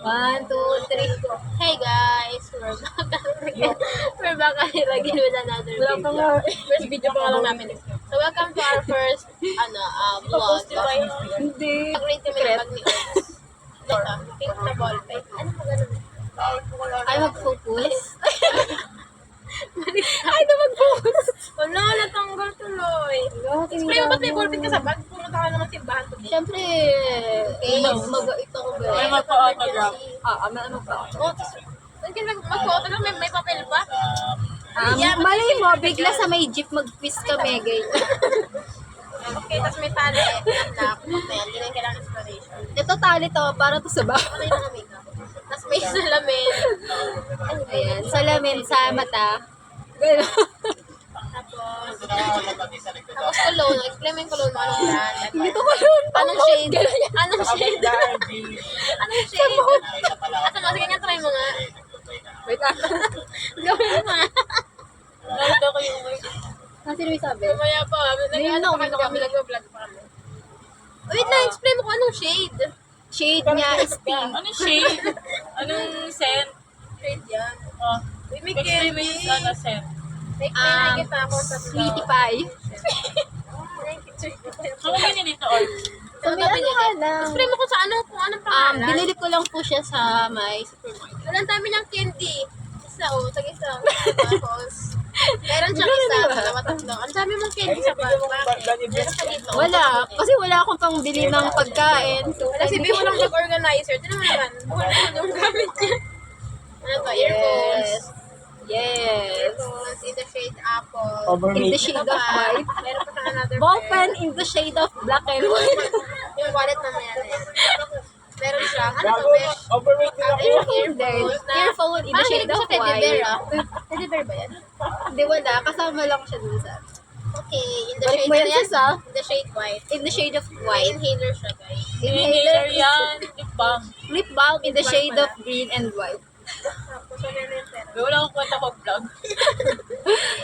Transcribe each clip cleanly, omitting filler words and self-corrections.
1, 2, 3, go. Hey guys, we're back again with another video. First video pa lang namin. So welcome to our first vlog. Hindi. Nag-rate kami ng bag ni Oaks. Pink na ball pen. Ano pa ganun? Ay, mag-focus. Ay, na mag-focus. Wala, natanggal tuloy. Explain mo ba't may ballpen ka sa bag? Pumunta ka naman simbahan to. Siyempre, mag-ito ko ba? May magpa-autograph. Ano pa? Oh, mag-autograph, may papel pa? Malay mo, bigla sa may jeep mag-quiz kami, guys. Okay, tapos may tali. Lock. Ayan, hindi na kailangan explanation. Ito tali to, para to sa ba? Ano yung mga makeup? Tapos may salamin. Ayan, salamin sa mata. Gano'n. Tapos cologne. Explain mo yung cologne mo. Anong brand? Hindi to kalun. Anong shade? Anong shade? Anong shade? Asa mo? Sige nga, try mo nga. Wait ah. Gawin mo nga. Nalito ko yung sino may sabi? Mamaya pa. Nag-ano kami, nag-vlog pa kami. Wait lang, explain mo kung anong shade. Shade niya is pink. Anong shade? Anong scent? Shade yan. Oh, Wait, may explain mo candy. yung scent. Nakikita ako sa Sweetie pie. Ano ba nilito, Or? So, May ano nga lang. explain mo kung sa anong pangalan. Binili ko lang po siya sa may supermarket. Wala, ang dami niyang candy. Isa, tag-isa. Tapos, meron siyang isa, dalawa, tatlo. Ang dami mong candy sa bag. Bakit? Meron ka dito. Wala. Kasi wala akong pang bili ng pagkain. So, Wala, si Bill lang mag-organizer. Tinan mo naman. Buhol naman yung gamit niya. Ano to? Earphones. Yes. Earphones in the shade apple. In the shade of white. Meron pa siyang another Ball pen. pen in the shade of black and white. Yung wallet na yan eh. Meron siyang, ano to, mesh? Earphones na. Earphone in the Parang shade hilig ko of sa teddy bear, white. Teddy bear ba yan? Hindi wala. Kasama lang siya dun sa... Okay, in the Balik shade mo yan, na yan. sis, ah. In the shade white. In the shade of May white. inhaler siya, guys. Inhaler Inhaler yan. Lip balm. lip balm in the shade of green and white. Tapos, wala na yung pera. Wala akong kwenta ko vlog.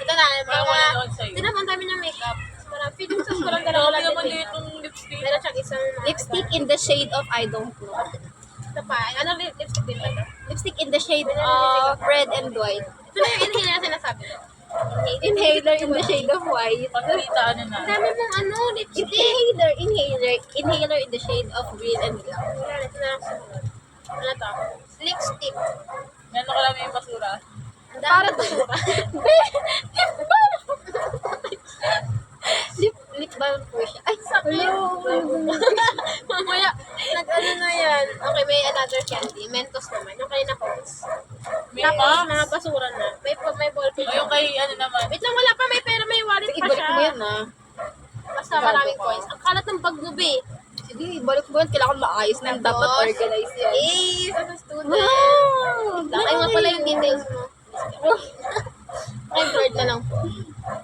Ito na, Wala ko mga, nanood sa'yo. ito naman, ang dami niyang makeup. Marami, feeling sa school ang dalawa Grabe lang naman din dito makeup. yung lipstick. Meron siyang isang mga Lipstick in the shade of I don't know. Ito pa, ano lipstick din ba ito? Lipstick in the shade of red and white. Ito na yung inhaler na sinasabi ko. Inhaler in the shade of white. Pagkita ano na. Ang dami mong ano, lipstick. Inhaler in the shade of green and black. Wala, ito na lang sumunod. Ano to? Slick stick. Meron ko lang yung basura. Ang dami to. Lip balm po siya. Ay, hello. Mamaya, nag-ano na yan. Okay, may another candy. Mentos naman. Yung kanina ko. May Tapos, box. mga basura na. May ballpen. O yung kay ano naman. Wait lang, wala pa. May pera, may wallet pa Ibalik siya. mo yan ah. Basta maraming coins. Ang kalat ng bag mo, be. Sige, ibalik mo yan. Kailangan maayos na. Dapat Tapos, organize yan. Sa student. Wow! Lang, ay nga pala yung details mo. Okay, blurred na lang po.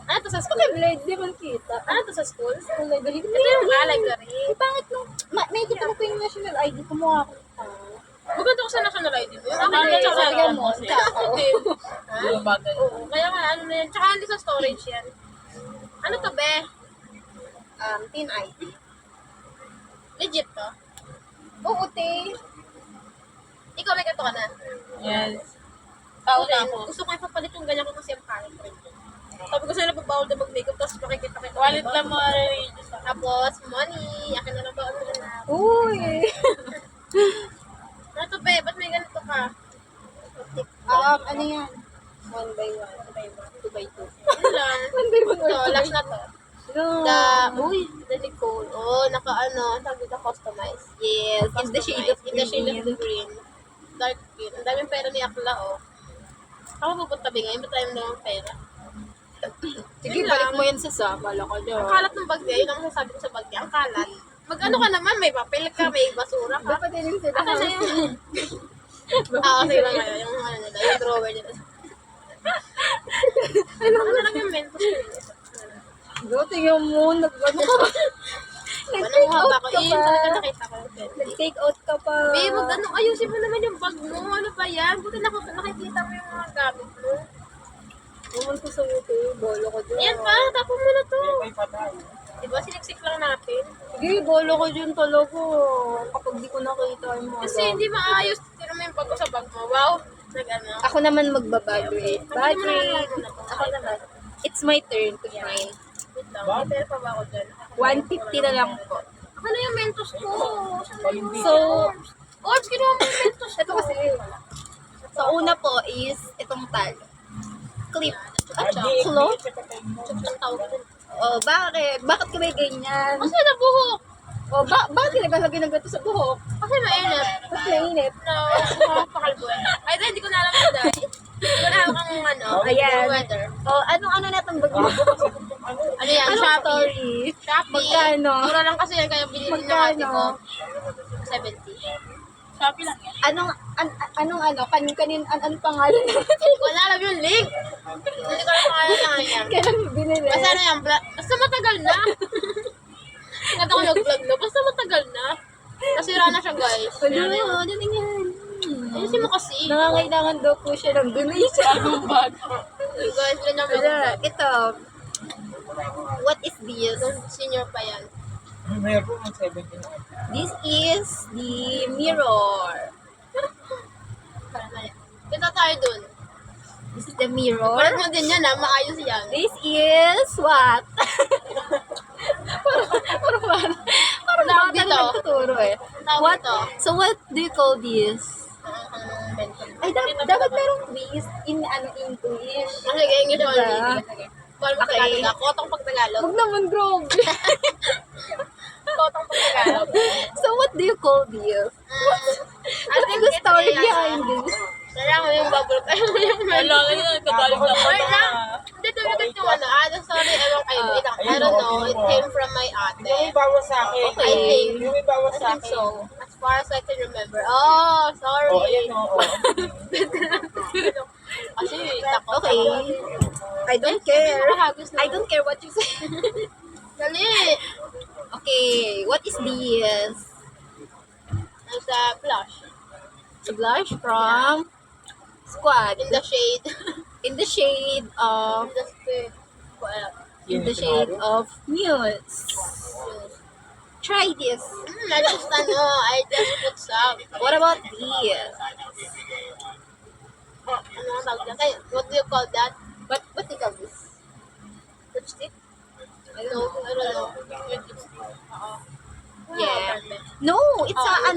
Ano to sa school? Blade, di man kita. Ano to sa school? Library. Ito yung library. Pangit nung, medyo ano ko yung national ID, kumuha ko. Maganda ko sa national ID mo. Yung Ano ako yung din sa sasabihan mo. mo? Ako din. Ha? Yung bagay. Oo, kaya nga, ano na yan. Tsaka hindi sa storage yan. Ano to, be? Teen ID. Legit to? Oo, te. Ikaw may ganito ka na. Yes. Tao na ako. Gusto ko ipapalit yung ganyan ko kasi ang pangit ko rin. Sabi ko sa'yo nagbabawal na mag-makeup tapos makikita kita. Wallet lang mga religious. Tapos, money. Akin na lang ba ano na. Uy. Ano to, be? Ba't may ganito ka? Ano yan? 1 by 1. 2 by 2. Ano lang? 1 by 1 Ito, last na to. No. The Nicole. Oh, naka-ano, tawag dito customize. Yes, in the shade of In the shade of green. the green. Dark green. Ang daming pera ni Akla, oh. Ako pupunta ba ngayon? Ba't tayo naman pera? Sige, Yun balik lang. mo yan sa Samala ka dyan. Ang kalat ng bag niya. Yun ang masasabi ko sa bag niya. Ang kalat. Mag-ano ka naman, may papel ka, may basura ka. Dapat din sila. Aka na yung... Sige lang ngayon. Yung ano nila, yung drawer nila. Ano lang yung mentos nila. Go, tingnan mo. Nag-ano ka ba? Nag-take Ano out ba ako? ka Yun, pa. talaga nakita ko yung candy. Nag-take out ka pa. Babe, mag-ano, ayusin mo naman yung bag mo. Ano ba yan? Buti nakikita mo yung mga gamit mo. Naman ko sa ito. Bolo ko dyan. Ayan pa, tapon mo na to. Diba, siniksik lang natin. Sige, bolo ko dyan talaga. Kapag di ko nakita yung mga Kasi hindi maayos. Tira Wow. Nag-ano. Ako naman magbabagrate. Bagrate. Ako naman. It's my turn to shine. Wait lang. May pera pa ba ako dyan? 150 na lang po. Ano yung Mentos ko? Saan yung So, Orbs, kinuha mo yung Mentos ko. ito kasi. So, una po is itong tag. Clip. At cloth. Ang tawag ko. Oh, bakit? Bakit ka may ganyan? Kasi nabuhok. Oh, bakit naglalagay ng gato sa buhok? Kasi mainit. Mas mainit. No, pakalbuan. Ay, dahil hindi ko na alam yung dahil. Hindi ko na alam ang ano, Ayan. weather. Oh, ano na itong bag mo? Ano yan, Anong Shopee. story? Shopee. Magkano? Mura lang kasi yan, kaya bilhin ng ate Magkano? ko. 70. Shopee lang yan. Anong pangalan natin? Wala alam yung link. Hindi ko alam kung ano na yan. Kailan mo binili? Basta ano yan, basta matagal na. Tingnan ko nag-vlog na, basta matagal na. Nasira na siya, guys. Ano din yan? Ayusin mo kasi. Nangangailangan daw po siya ng donation. Bagong bag. Guys, ganyan mo. Wala, ito. What is this? Senior pa yan. Mayroon po ng 17. This is the mirror. Kita tayo dun. This is the mirror. Palit mo din yan, ha? Maayos yan. This is what? Parang Tawag hindi dito. nagtuturo eh. Tawag What? dito. So what do you call this? Mental. Ay, dapat merong quiz in English. Sige, English Diba? only. Sige. Paano pag Okay. Tagalog? Kotong pag Tagalog. Huwag naman, Grog. Kotong pag Tagalog. So what do you call this? What is the story behind this? Sarang mo yung bubble tayo yung Wala ka na, nagkagaling na ako Wait lang. na. Hindi, tumigit yung ano. The story, ewan kayo. Wait lang. I don't know. It came from my ate. Yung may bawas sa akin. Okay. I think. Yung may bawas I sa think akin. so. As far as I can remember. Oh, sorry. Oh, ayan o. Oh. Kasi, takot. Okay. I don't care. Nakahagos na. I don't care what you say. Dali. Okay, what is this? Nasa blush. It's a blush from Squad. In the shade. In the shade of of Muse. Try this. I just put some. What about this? Ano ang tawag dyan? Ay, what do you call that? What do you call this? Lipstick? I don't know. Yeah. No, it's a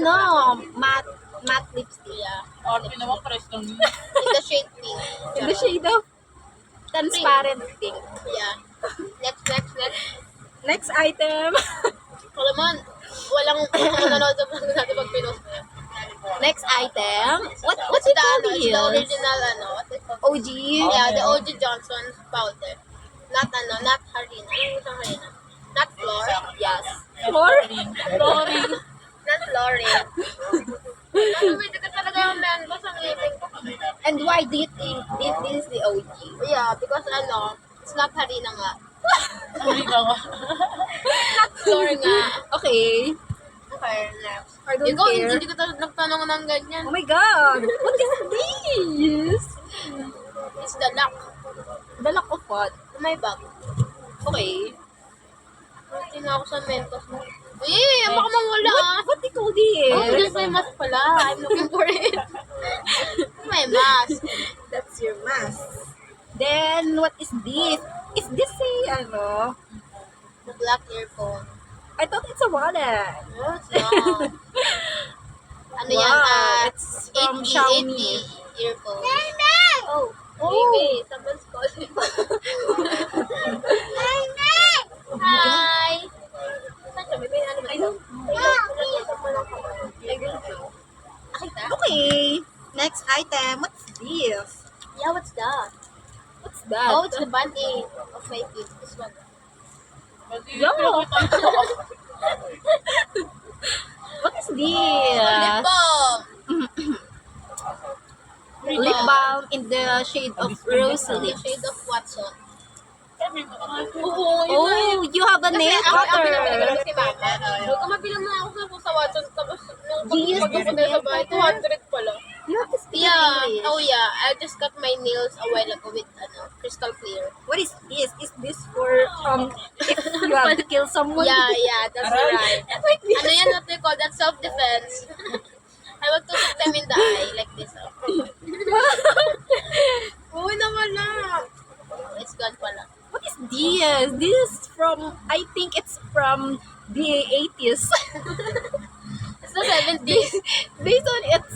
matte lipstick. Yeah. Orpi naman, press lang. In the shade pink. In the shade of transparent pink. Yeah. Next. Next item. Alam mo, walang nanonood sa vlog natin pag pinost mo yan. Next item. What's It's it the, called it's the here? original, what's it called? OG. Yeah, the OG Johnson powder. Not Harina. Ano yung isang Harina? Not Flor. Yes. Floor? Flooring. Not Florine. Ano, may dagat talaga yung mangoes ang ngipin ko. And why do you think this is the OG? Yeah, because it's not Harina nga. Uli ka nga. Not Flor nga. Okay. Okay, next. I don't Ikaw, care. hindi ka nagtanong ng ganyan. Oh my God! What is this? It's the lock. The lock of what? My bag. Okay. Tingnan ako sa Mentos mo. Baka mawala ah. What do you call this? Oh, just my mask pala. I'm looking for it. My mask. That's your mask. Then, what is this? Is this a, The black earphone. I thought it's a wallet. No, it's not. Ano yan? Wow, it's from 80 Xiaomi. earphone. Oh. Baby, someone's calling. Hi! Saan siya? May ano ba? I don't Nakita? Okay. Next item. What's this? Yeah, what's that? What's that? Oh, it's the band-aid of my feet. This one. Yeah. What is Lip this? balm! Lip balm in the shade of rose The lips. shade of Watson. Oh, you have a nail Ako cutter. pinapagalan si mama. Huwag ka mabili mo ako sa Watson. Tapos, nung Yes, pagpunta sa bahay, 200 pala. You have to speak Yeah. English. Oh, yeah. I just got my nails a while ago with, crystal clear. What is this? Is this for if you have to kill someone? Yeah, that's right. Like this. Ano yan? What they call that? Self-defense. I want to shoot them in the eye like this. Oh. Yes, this is from, I think it's from the 80s. It's the 70s. Based on its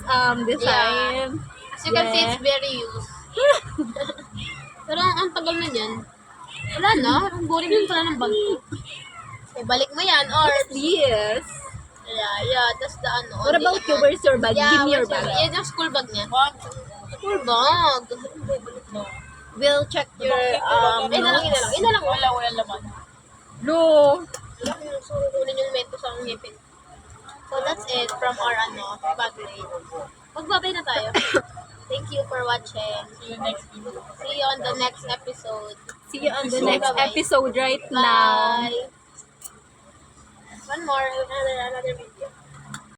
design. As you can see, Yeah. it's very used. Pero ang tagal na yan. Wala na. Ang boring din pala ng bag. Eh, balik mo yan, or... Yes. Yeah. That's the ano. What about you? Where's your bag? Yeah, Give me your where's bag. Yan yung school bag niya. One. School bag. We'll check your Ina lang. Wala laman. No. Kunin yung mento sa ngipin. So that's it from our bag raid. Magbabay na tayo. Thank you for watching. See you next video. See you on the next episode. See you on the next Bye-bye. episode right now. Bye. One more, another video.